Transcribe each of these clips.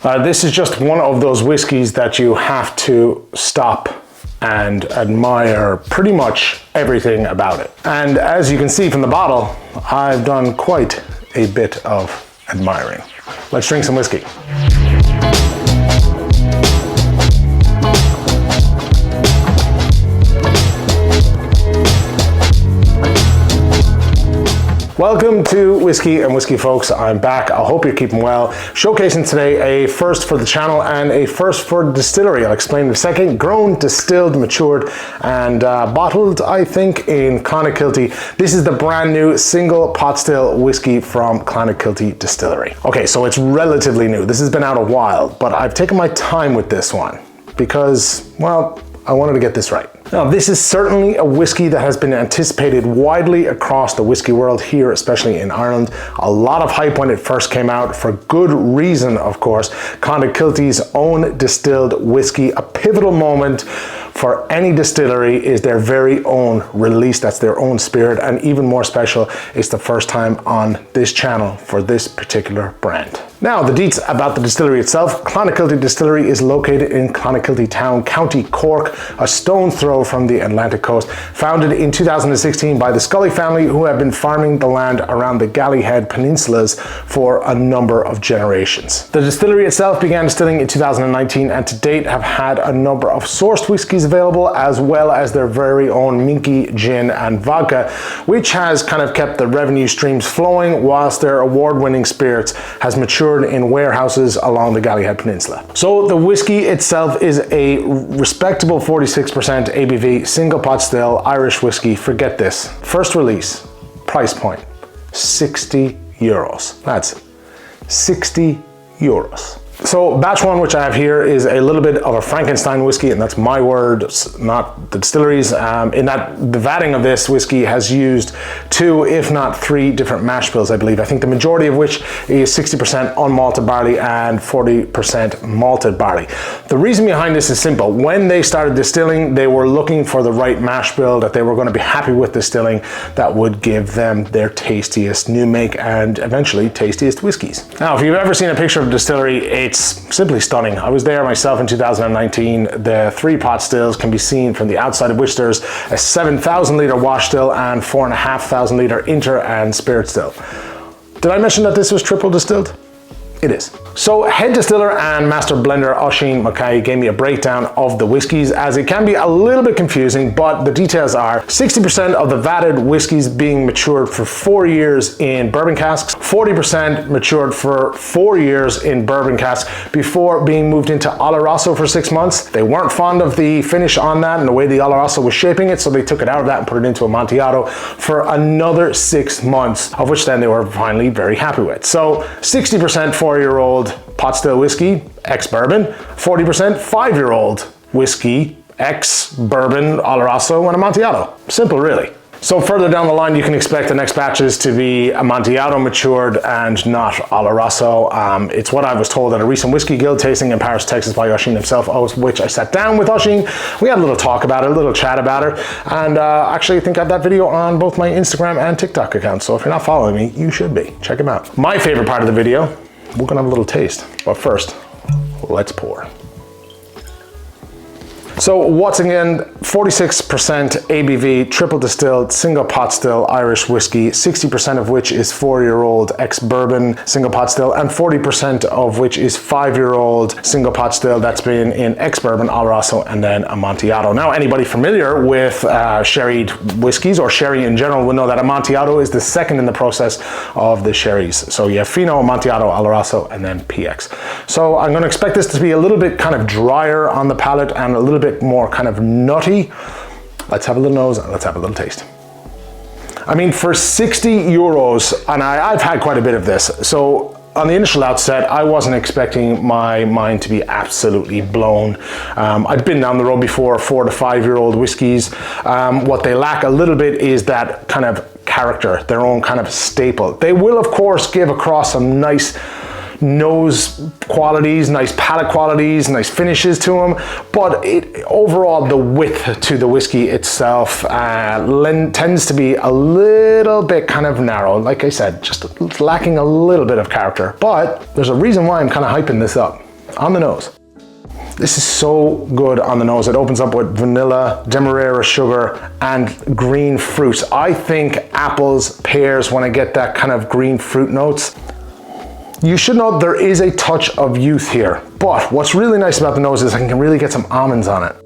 This is just one of those whiskeys that you have to stop and admire pretty much everything about it. And as you can see from the bottle, I've done quite a bit of admiring. Let's drink some whiskey. Welcome to Whiskey and Whiskey Folks. I'm back. I hope you're keeping well. Showcasing today a first for the channel and a first for Distillery. I'll explain in a second. Grown, distilled, matured, and bottled, I think, in Clonakilty. This is the brand new single pot still whiskey from Clonakilty Distillery. Okay, so it's relatively new. This has been out a while, but I've taken my time with this one because, well, I wanted to get this right. Now, this is certainly a whiskey that has been anticipated widely across the whiskey world here, especially in Ireland. A lot of hype when it first came out, for good reason, of course. Clonakilty's own distilled whiskey, a pivotal moment for any distillery, is their very own release. That's their own spirit, and even more special, it's the first time on this channel for this particular brand. Now, the deets about the distillery itself. Clonakilty Distillery is located in Clonakilty Town, County Cork, a stone's throw from the Atlantic coast. Founded in 2016 by the Scully family, who have been farming the land around the Gallyhead peninsulas for a number of generations. The distillery itself began distilling in 2019 and to date have had a number of sourced whiskies available, as well as their very own minky gin and vodka, which has kind of kept the revenue streams flowing whilst their award-winning spirits has matured in warehouses along the Gallyhead Peninsula. So the whiskey itself is a respectable 46% ABV single pot still Irish whiskey. Forget this. First release, price point, 60 euros. That's 60 euros. So batch one, which I have here, is a little bit of a Frankenstein whiskey, and that's my words, not the distillery's. In that the vatting of this whiskey has used 2, if not 3 different mash bills, I believe. I think the majority of which is 60% unmalted barley and 40% malted barley. The reason behind this is simple. When they started distilling, they were looking for the right mash bill that they were going to be happy with distilling, that would give them their tastiest new make and eventually tastiest whiskeys. Now, if you've ever seen a picture of a distillery, it's simply stunning. I was there myself in 2019. The 3 pot stills can be seen from the outside, of which there's a 7,000 litre wash still and 4,500 litre inter and spirit still. Did I mention that this was triple distilled? It is. So head distiller and master blender Oisín Mackay gave me a breakdown of the whiskies, as it can be a little bit confusing, but the details are 60% of the vatted whiskies being matured for 4 years in bourbon casks, 40% matured for 4 years in bourbon casks before being moved into Oloroso for 6 months. They weren't fond of the finish on that and the way the Oloroso was shaping it, so they took it out of that and put it into Amontillado for another 6 months, of which then they were finally very happy with. So 60% 4-year-old pot still whiskey, ex-bourbon, 40% 5-year-old whiskey, ex-bourbon, Oloroso, and Amontillado. Simple, really. So further down the line, you can expect the next batches to be Amontillado matured and not Oloroso. It's what I was told at a recent Whiskey Guild tasting in Paris, Texas by Oisín himself, which I sat down with Oisín. We had a little talk about it, a little chat about it, and actually I think I have that video on both my Instagram and TikTok accounts, so if you're not following me, you should be. Check them out. My favorite part of the video, we're gonna have a little taste, but first, let's pour. So once again, 46% ABV, triple distilled, single pot still Irish whiskey, 60% of which is 4-year-old ex-bourbon single pot still, and 40% of which is 5-year-old single pot still that's been in ex-bourbon, Oloroso, and then Amontillado. Now, anybody familiar with sherried whiskeys or sherry in general will know that Amontillado is the second in the process of the sherries. So you have Fino, Amontillado, Oloroso, and then PX. So I'm gonna expect this to be a little bit kind of drier on the palate and a little bit more kind of nutty. Let's have a little nose and let's have a little taste. I mean, for 60 euros, and I've had quite a bit of this, so on the initial outset, I wasn't expecting my mind to be absolutely blown. I'd been down the road before, 4 to 5 year old whiskeys. What they lack a little bit is that kind of character, their own kind of staple. They will, of course, give across some nice nose qualities, nice palate qualities, nice finishes to them, but overall the width to the whiskey itself tends to be a little bit kind of narrow. Like I said, just lacking a little bit of character, but there's a reason why I'm kind of hyping this up. on the nose. This is so good on the nose. It opens up with vanilla, demerara sugar, and green fruits. I think apples, pears, when I get that kind of green fruit notes. You should know there is a touch of youth here, but what's really nice about the nose is I can really get some almonds on it.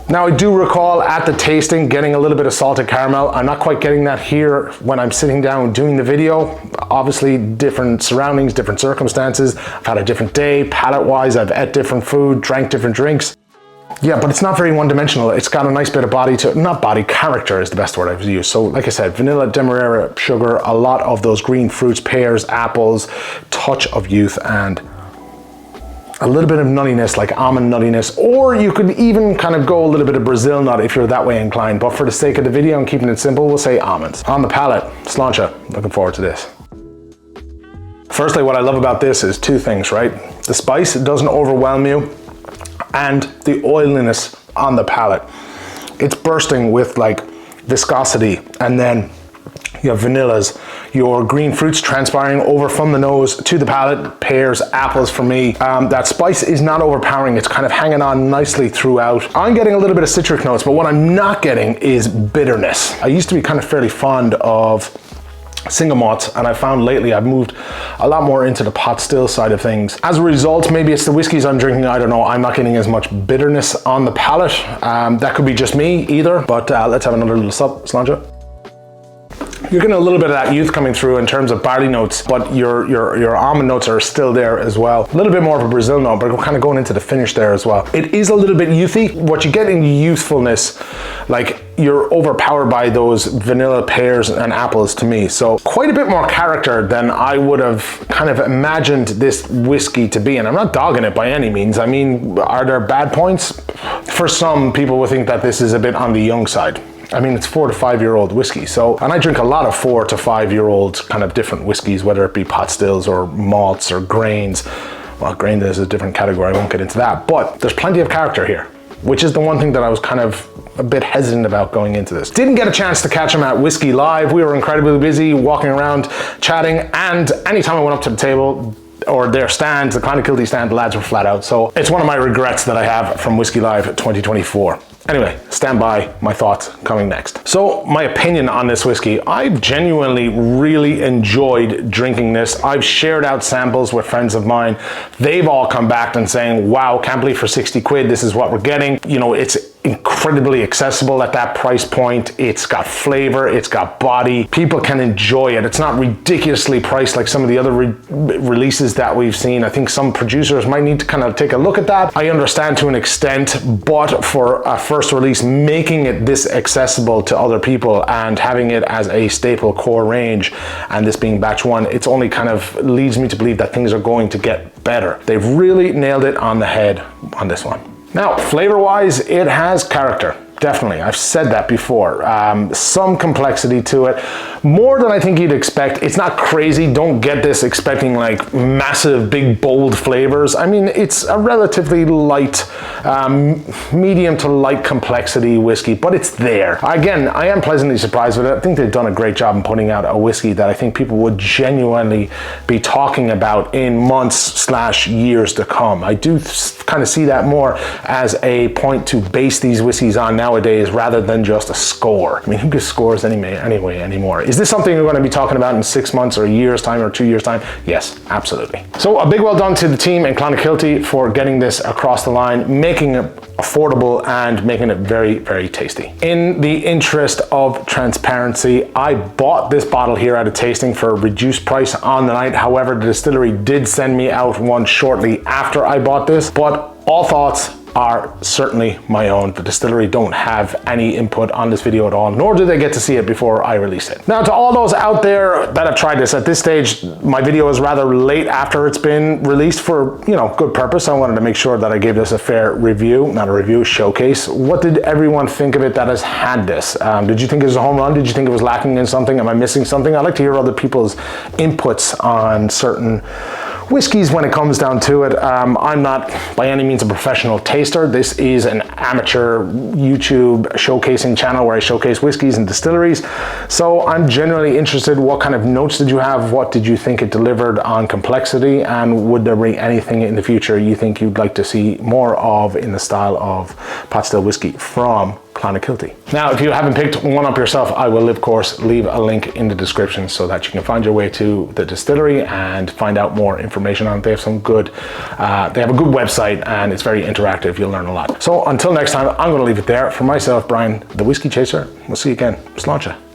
Now, I do recall at the tasting getting a little bit of salted caramel. I'm not quite getting that here when I'm sitting down doing the video. Obviously, different surroundings, different circumstances. I've had a different day, palate-wise. I've ate different food, drank different drinks. Yeah, but it's not very one-dimensional. It's got a nice bit of body to it. Not body, character is the best word I've used. So, like I said, vanilla, demerara, sugar, a lot of those green fruits, pears, apples, touch of youth, and a little bit of nuttiness, like almond nuttiness, or you could even kind of go a little bit of Brazil nut if you're that way inclined. But for the sake of the video and keeping it simple, we'll say almonds. On the palate, Sláinte. Looking forward to this. Firstly, what I love about this is two things, right? The spice doesn't overwhelm you, and the oiliness on the palate. It's bursting with like viscosity, and then you have vanillas, your green fruits transpiring over from the nose to the palate, pears, apples for me. That spice is not overpowering. It's kind of hanging on nicely throughout. I'm getting a little bit of citric notes, but what I'm not getting is bitterness. I used to be kind of fairly fond of single malts, and I found lately I've moved a lot more into the pot still side of things. As a result, maybe it's the whiskeys I'm drinking, I don't know, I'm not getting as much bitterness on the palate. That could be just me either, but let's have another little sup, Sláinte. You're getting a little bit of that youth coming through in terms of barley notes, but your almond notes are still there as well. A little bit more of a Brazil note, but we're kind of going into the finish there as well. It is a little bit youthy. What you get in youthfulness, like you're overpowered by those vanilla, pears, and apples to me. So quite a bit more character than I would have kind of imagined this whiskey to be. And I'm not dogging it by any means. I mean, are there bad points? For some people will think that this is a bit on the young side. I mean, it's 4 to 5 year old whiskey. So, and I drink a lot of 4 to 5 year old kind of different whiskeys, whether it be pot stills or malts or grains. Well, grain is a different category. I won't get into that, but there's plenty of character here, which is the one thing that I was kind of a bit hesitant about going into this. Didn't get a chance to catch him at Whiskey Live. We were incredibly busy walking around, chatting, and anytime I went up to the table, or their stand, the Clonakilty stand, the lads were flat out. So it's one of my regrets that I have from Whiskey Live 2024. Anyway, stand by, my thoughts coming next. So my opinion on this whiskey, I've genuinely really enjoyed drinking this. I've shared out samples with friends of mine. They've all come back and saying, wow, can't believe for 60 quid, this is what we're getting. You know, it's incredibly accessible at that price point. It's got flavor, it's got body. People can enjoy it. It's not ridiculously priced like some of the other releases that we've seen. I think some producers might need to kind of take a look at that. I understand to an extent, but for a first release, making it this accessible to other people and having it as a staple core range, and this being batch one, it's only kind of leads me to believe that things are going to get better. They've really nailed it on the head on this one. Now, flavor-wise, it has character. Definitely, I've said that before. Some complexity to it, more than I think you'd expect. It's not crazy. Don't get this expecting like massive, big, bold flavors. I mean, it's a relatively light, medium to light complexity whiskey, but it's there. Again, I am pleasantly surprised with it. I think they've done a great job in putting out a whiskey that I think people would genuinely be talking about in months/years to come. I do kind of see that more as a point to base these whiskeys on nowadays rather than just a score. I mean, who gives scores anyway anymore? Is this something you're going to be talking about in 6 months or a year's time or 2 years' time? Yes, absolutely. So a big well done to the team in Clonakilty for getting this across the line, making it affordable and making it very, very tasty. In the interest of transparency, I bought this bottle here at a tasting for a reduced price on the night. However, the distillery did send me out one shortly after I bought this, but all thoughts are certainly my own. The distillery don't have any input on this video at all, nor do they get to see it before I release it. Now, to all those out there that have tried this, at this stage, my video is rather late after it's been released for, you know, good purpose. I wanted to make sure that I gave this a fair review, not a review, showcase. What did everyone think of it that has had this? Did you think it was a home run? Did you think it was lacking in something? Am I missing something? I'd like to hear other people's inputs on certain whiskies when it comes down to it. I'm not by any means a professional taster. This is an amateur YouTube showcasing channel where I showcase whiskeys and distilleries. So I'm generally interested, what kind of notes did you have? What did you think it delivered on complexity? And would there be anything in the future you think you'd like to see more of in the style of pot still whiskey from Clonakilty? Now, if you haven't picked one up yourself, I will of course leave a link in the description so that you can find your way to the distillery and find out more information on it. They have some good, they have a good website and it's very interactive. You'll learn a lot. So until next time, I'm going to leave it there. For myself, Brian, the Whiskey Chaser, we'll see you again. Sláinte.